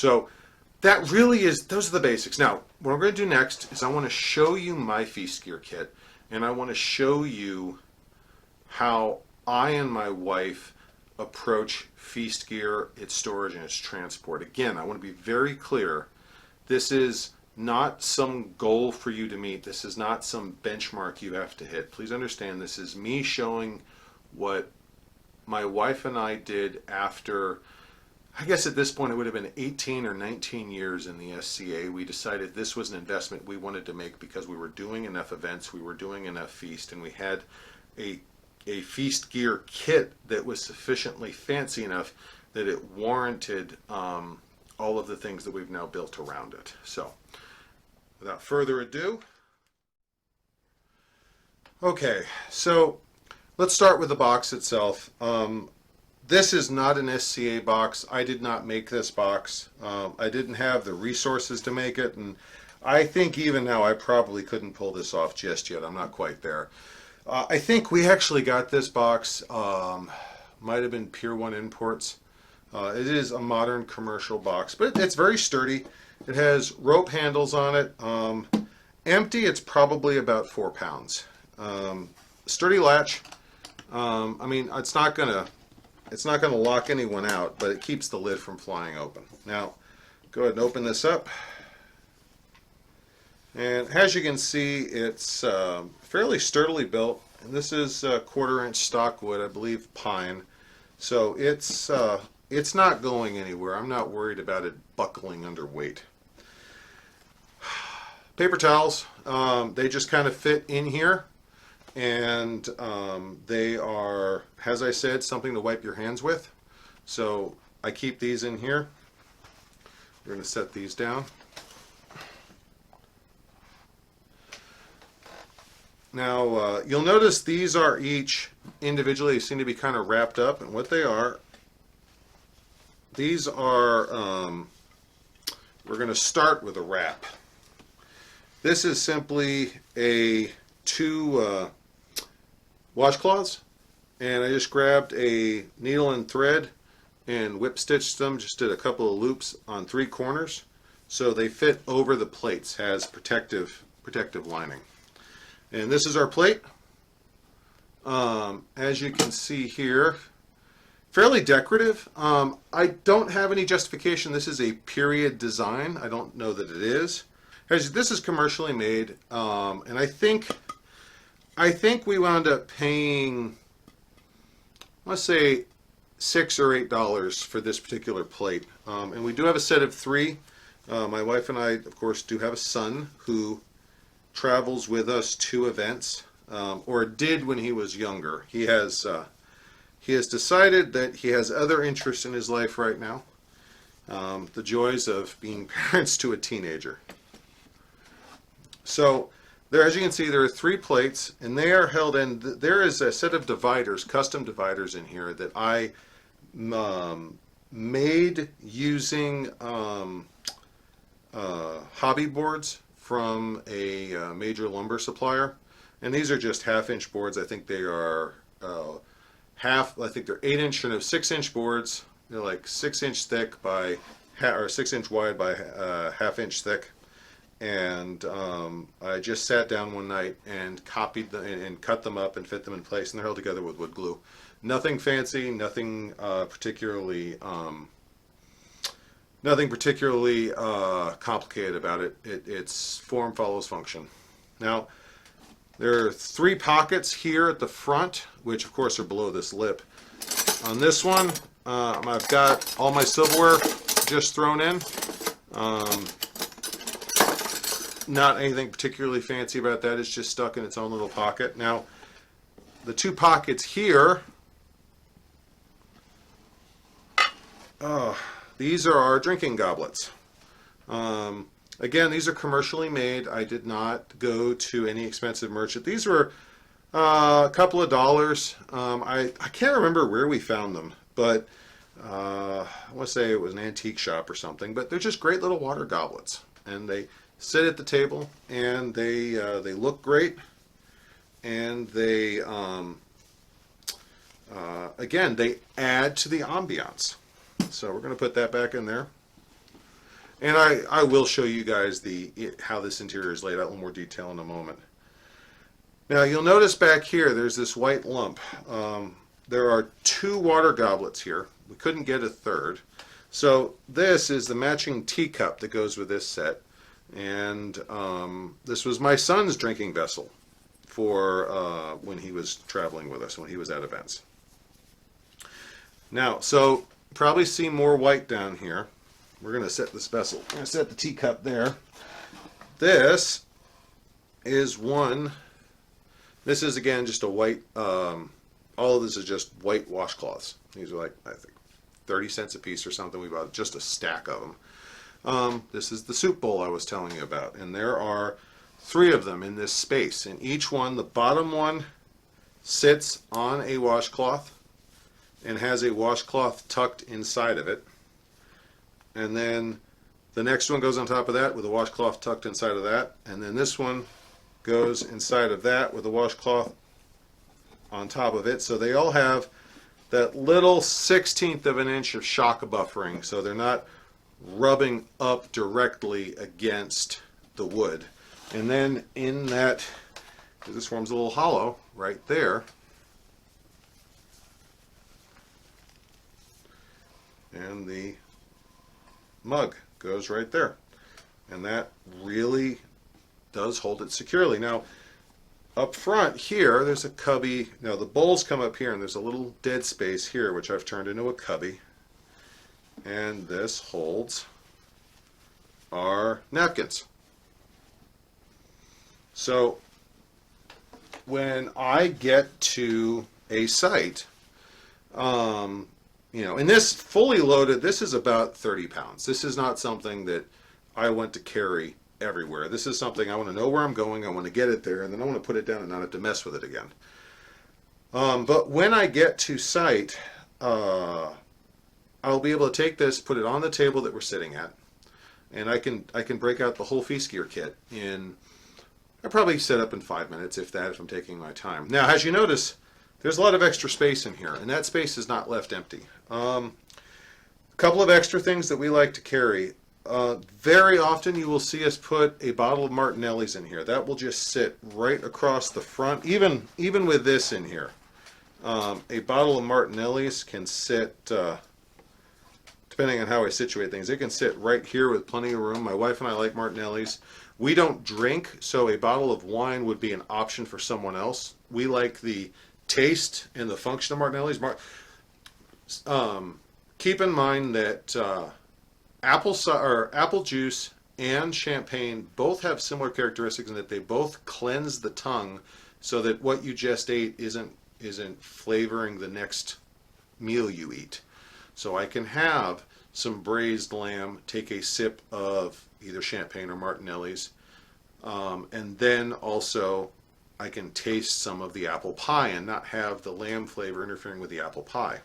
So that really is, those are the basics. Now, what I'm going to do next is I want to show you my feast gear kit, and I want to show you how I and my wife approach feast gear, its storage, and its transport. Again, I want to be very clear. This is not some goal for you to meet. This is not some benchmark you have to hit. Please understand, this is me showing what my wife and I did after, I guess at this point it would have been 18 or 19 years in the SCA. We decided this was an investment we wanted to make because we were doing enough events, we were doing enough feast, and we had a feast gear kit that was sufficiently fancy enough that it warranted all of the things that we've now built around it. So, without further ado, okay, so let's start with the box itself. This is not an SCA box. I did not make this box. I didn't have the resources to make it, and I think even now I probably couldn't pull this off just yet. I'm not quite there. I think we actually got this box, might have been Pier 1 Imports. It is a modern commercial box, but it's very sturdy. It has rope handles on it. Empty, it's probably about 4 pounds. Sturdy latch. I mean, it's not gonna lock anyone out, but it keeps the lid from flying open. Now, go ahead and open this up. And as you can see, it's fairly sturdily built. And this is 1/4-inch stock wood, I believe pine. So it's not going anywhere. I'm not worried about it buckling under weight. Paper towels, they just kind of fit in here. And they are, as I said, something to wipe your hands with. So I keep these in here. We're going to set these down. Now you'll notice these are each individually, they seem to be kind of wrapped up, and what they are, these are, we're going to start with a wrap. This is simply two washcloths, and I just grabbed a needle and thread and whip stitched them, just did a couple of loops on 3 corners so they fit over the plates, has protective lining. And this is our plate. As you can see here, fairly decorative. I don't have any justification. This is a period design. I don't know that it is. This is commercially made, and I think we wound up paying, let's say, $6 or $8 for this particular plate. And we do have a set of 3. My wife and I, of course, do have a son who travels with us to events, or did when he was younger. He has decided that he has other interests in his life right now. The joys of being parents to a teenager. So there, as you can see, there are 3 plates, and they are held in. There is a set of dividers, custom dividers in here that I made using hobby boards from a major lumber supplier, and these are just 1/2-inch boards. I think they are I think they're 8-inch and 6-inch boards. They're like 6-inch thick by or 6-inch wide by 1/2-inch thick. And I just sat down one night and copied them and cut them up and fit them in place, and they're held together with wood glue. Nothing fancy, nothing particularly complicated about it. Its form follows function. Now, there are 3 pockets here at the front, which of course are below this lip. On this one, I've got all my silverware just thrown in. Not anything particularly fancy about that. It's just stuck in its own little pocket. Now, the 2 pockets here, these are our drinking goblets. Again, these are commercially made. I did not go to any expensive merchant. These were a couple of dollars. I can't remember where we found them, but I want to say it was an antique shop or something. But they're just great little water goblets, and they sit at the table, and they look great, and they again, they add to the ambiance. So we're going to put that back in there. And I will show you guys how this interior is laid out in a little more detail in a moment. Now you'll notice back here there's this white lump. There are 2 water goblets here. We couldn't get a third. So this is the matching teacup that goes with this set. And this was my son's drinking vessel for when he was traveling with us, when he was at events. Now, so probably see more white down here. We're going to set this vessel. I'm going to set the teacup there. This is one. This is again just a white. All of this is just white washcloths. These are like, I think, 30 cents a piece or something. We bought just a stack of them. This is the soup bowl I was telling you about, and there are 3 of them in this space. And each one, the bottom one, sits on a washcloth and has a washcloth tucked inside of it. And then the next one goes on top of that with a washcloth tucked inside of that. And then this one goes inside of that with a washcloth on top of it. So they all have that little 1/16 of an inch of shock buffering, so they're not rubbing up directly against the wood. And then in that, this forms a little hollow right there. And the mug goes right there. And that really does hold it securely. Now, up front here, there's a cubby. Now, the bowls come up here, and there's a little dead space here, which I've turned into a cubby. And this holds our napkins. So, when I get to a site, and this fully loaded, this is about 30 pounds. This is not something that I want to carry everywhere. This is something I want to know where I'm going, I want to get it there, and then I want to put it down and not have to mess with it again. But when I get to site, I'll be able to take this, put it on the table that we're sitting at, and I can break out the whole feast gear kit I probably set up in 5 minutes, if I'm taking my time. Now, as you notice, there's a lot of extra space in here, and that space is not left empty. A couple of extra things that we like to carry. Very often you will see us put a bottle of Martinelli's in here. That will just sit right across the front, even with this in here. A bottle of Martinelli's can sit, depending on how I situate things, it can sit right here with plenty of room. My wife and I like Martinelli's. We don't drink, so a bottle of wine would be an option for someone else. We like the taste and the function of Martinelli's. Keep in mind that apple juice and champagne both have similar characteristics in that they both cleanse the tongue, so that what you just ate isn't flavoring the next meal you eat. So I can have some braised lamb, take a sip of either champagne or Martinelli's, and then also I can taste some of the apple pie and not have the lamb flavor interfering with the apple pie.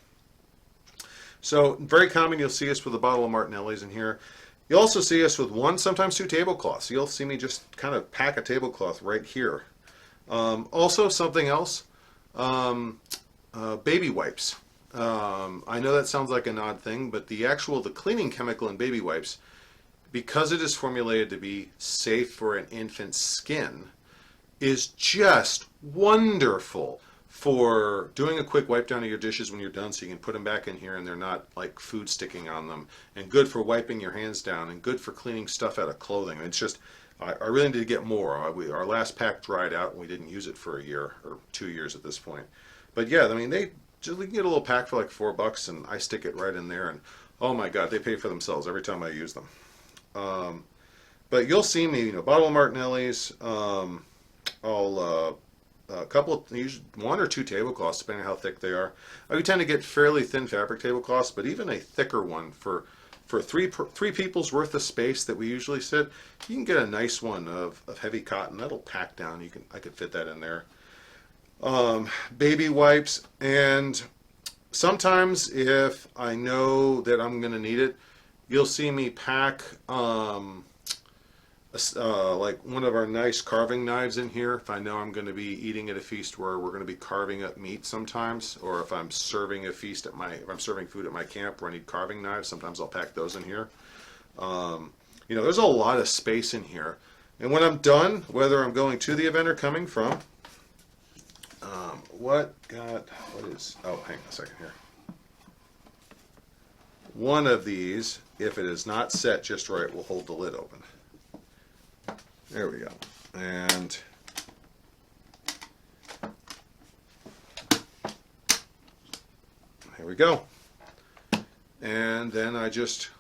So very common, you'll see us with a bottle of Martinelli's in here. You'll also see us with 1, sometimes 2 tablecloths. You'll see me just kind of pack a tablecloth right here. Also something else, baby wipes. I know that sounds like an odd thing, but the cleaning chemical in baby wipes, because it is formulated to be safe for an infant's skin, is just wonderful for doing a quick wipe down of your dishes when you're done, so you can put them back in here and they're not like food sticking on them, and good for wiping your hands down, and good for cleaning stuff out of clothing. It's just, I really need to get more. Our last pack dried out and we didn't use it for a year or 2 years at this point. But yeah, I mean, we can get a little pack for like $4, and I stick it right in there, and oh my God, they pay for themselves every time I use them. But you'll see me, bottle of Martinelli's, a couple of, usually 1 or 2 tablecloths, depending on how thick they are. We tend to get fairly thin fabric tablecloths, but even a thicker one for three people's worth of space that we usually sit, you can get a nice one of heavy cotton that'll pack down. I could fit that in there. Baby wipes, and sometimes if I know that I'm going to need it, you'll see me pack like one of our nice carving knives in here if I know I'm going to be eating at a feast where we're going to be carving up meat sometimes, or if I'm serving a feast if I'm serving food at my camp where I need carving knives, sometimes I'll pack those in here. You know, there's a lot of space in here. And when I'm done, whether I'm going to the event or coming from, hang on a second here. One of these, if it is not set just right, will hold the lid open. There we go. And here we go. And then I just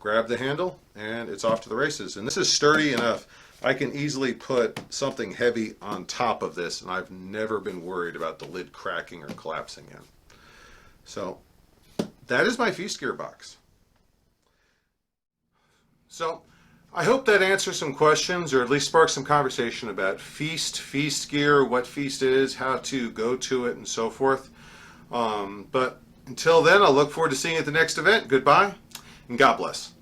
grab the handle and it's off to the races. And this is sturdy enough. I can easily put something heavy on top of this, and I've never been worried about the lid cracking or collapsing in. So that is my feast gear box. So I hope that answers some questions, or at least sparks some conversation about feast gear, what feast is, how to go to it, and so forth. But until then, I'll look forward to seeing you at the next event. Goodbye, and God bless.